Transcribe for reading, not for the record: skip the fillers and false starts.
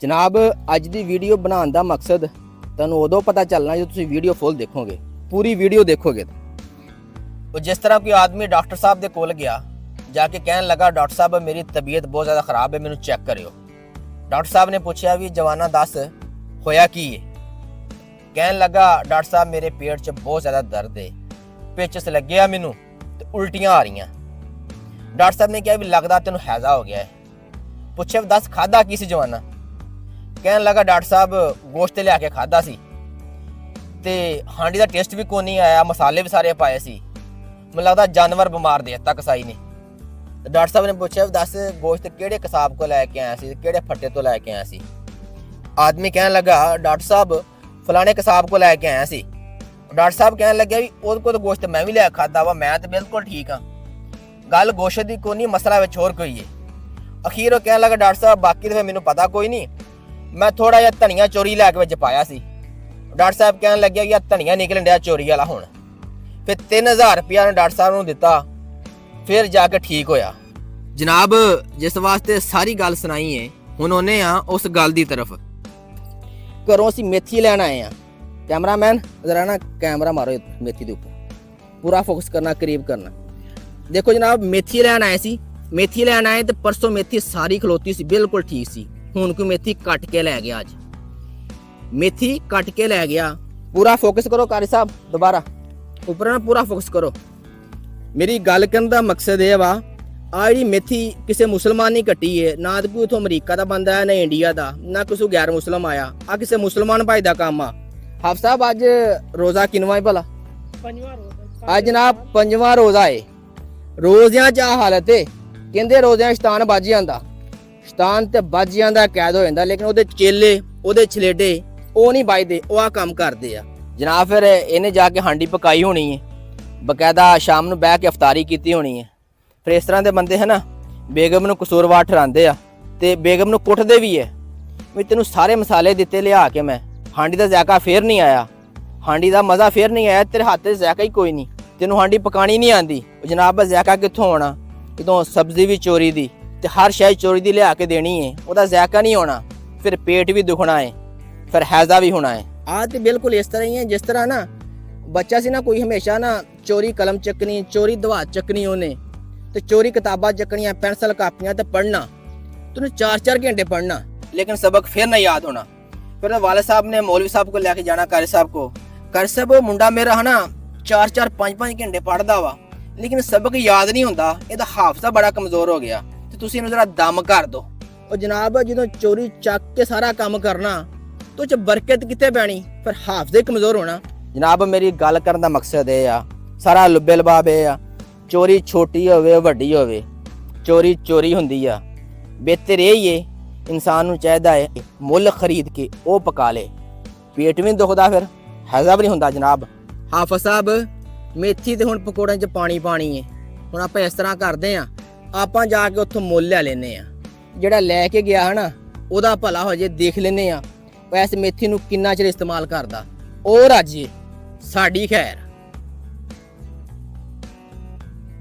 जनाब अज दी वीडियो बनाने का मकसद तुहानूं उदों पता चलना जो तुसीं वीडियो फुल देखोगे, पूरी वीडियो देखोगे। तो जिस तरह कोई आदमी डॉक्टर साहब के कोल गया, जाके कहने लगा डॉक्टर साहब मेरी तबीयत बहुत ज़्यादा ख़राब है, मैनू चेक करियो। डॉक्टर साहब ने पूछा भी जवाना दस होया की है। कहने लगा डॉक्टर साहब मेरे पेट च बहुत ज़्यादा दर्द है, पेचस लग गया मैनू तो उल्टियाँ आ रही। डॉक्टर साहब ने कहा भी लगता तेन हैजा हो गया है। पूछे दस खादा की सी जवाना। कहने लगा डॉक्टर साहब गोश्त लिया के खादा सी ते हांडी का टेस्ट भी कोई नहीं आया, मसाले भी सारे पाए सी, मैं लगता जानवर बीमार देता कसाई ने। डॉक्टर साहब ने पूछा दस गोश्त केड़े कसाब को लैके आया सी, केड़े फट्टे तो लैके आया सी। आदमी कहने लगा डॉक्टर साहब फलाने कसाब को लैके आया सी। डॉक्टर साहब कहने लगे भी उहदे को तो गोश्त मैं भी लिया खादा वा, मैं तो बिल्कुल ठीक हाँ, गल गोश्त की कोई नहीं, मसला विच होर कोई है। अखीर वो कहने लगा डॉक्टर साहब बाकी तो मैनू पता कोई नहीं, मैं थोड़ा जिहा धनिया चोरी लैके विच पाया सी। डॉक्टर साहब कहने लगे कि धनिया निकलन दिया चोरी वाला हुण। फिर 3000 रुपया ने डॉक्टर साहब नूं दिता, फिर जाके ठीक होया। जनाब जिस वास्ते सारी गल सुनाई है हुण ओने आ उस गल दी तरफ। घरों असीं मेथी लैण आए हैं। कैमरामैन जरा ना कैमरा मारो मेथी के ऊपर, पूरा फोकस करना, करीब करना। देखो जनाब मेथी लैण आए सी, मेथी लैण आए तो परसों मेथी सारी खलोती सी, बिल्कुल ठीक सी। हुण कोई मेथी कट के लै गया, अज मेथी कट के लै गया। पूरा फोकस करो कारी साहब, दोबारा ऊपर ना पूरा फोकस करो। मेरी गल करने का मकसद यह वा आ जी मेथी किसी मुसलमान ने कट्टी है, ना तो कोई इथों अमरीका का बंदा है, ना इंडिया का, ना किसी गैर मुसलम आया, आ किसी मुसलमान भाई का काम आ। हाफ साहब अज रोजा किनवा है भला? अज जनाब 5वां रोजा है। रोज़ियां च हालत है, कहते रोज़ियां शैतान बज जांदा, शैतान ते बज जांदा, कैद हो जांदा, लेकिन ओहदे चेले ओहदे छलेडे वो नहीं बजदे, वो आ काम करते आ। जनाब फिर इन्हें जाके हांडी पकाई होनी है, बकायदा शाम नूं बह के अफतारी की होनी है। फिर इस तरह के बंदे है ना बेगम नूं कसूरवार ठहरांदे आ ते बेगम नूं कुटदे भी है भी तेनों सारे मसाले दिते लिया के, मैं हांडी का जायका फिर नहीं आया, हांडी का मज़ा फिर नहीं आया, तेरे हाथ से जायका ही कोई नहीं, तेनों हांडी पकानी नहीं आती। जनाब जायका कित्थों आना, इतों सब्जी भी चोरी दी ते हर शै चोरी दी लिया के देनी है, वह जायका नहीं होना, फिर पेट भी दुखना है, फिर हैजा भी होना है। आ तो बिल्कुल इस तरह ही है जिस तरह ना बच्चा सी ना कोई हमेशा ना चोरी कलम चकनी, चोरी दवा चकनी, उन्हें तो चोरी किताबां चकनियां, पेंसिल कापियां तो पढ़ना, तूने 4-4 घंटे पढ़ना, लेकिन सबक फिर ना याद होना। फिर वाले साहब ने मौलवी साहब को लेके जाना, कारी साहब को, कारी साहब मुंडा मेरा है ना 4-4 5-5 घंटे पढ़ता वा, लेकिन सबक याद नहीं होता, ਇਹਦਾ हाफसा बड़ा कमजोर हो गया, तो तुसीं ਇਹਨੂੰ जरा दम कर दो। और जनाब जो चोरी चक के सारा काम करना तो च बरकत कितने पैनी, फिर हाफजे कमजोर होना। जनाब मेरी गल करने का मकसद ये आ, सारा लुबे लबाब ये आ, चोरी छोटी होवे वड्डी होवे, चोरी चोरी हुंदी आ। बेहतर यही है इंसान नूं चाहीदा है मुੱਲ खरीद के वो पका ले, पेट भी दुखदा, फिर हैजा भी नहीं हुंदा। जनाब हाफिज साहब मेथी ते हुण पकौड़े च पानी पानी है, हुण आपां इस तरह करदे आ, आपां जाके उत्थों मुੱਲ ले लेने आ, ਜਿਹੜਾ ਲੈ ਕੇ ਗਿਆ ਹੈ ਨਾ ਉਹਦਾ ਭਲਾ ਹੋ ਜੇ, ਦੇਖ ਲੈਨੇ ਆ ਇਸ ਮੇਥੀ ਨੂੰ ਕਿੰਨਾ ਚਿਰ ਇਸਤੇਮਾਲ ਕਰਦਾ, ਉਹ ਰਾਜੇ ਸਾਡੀ ਖੈਰ।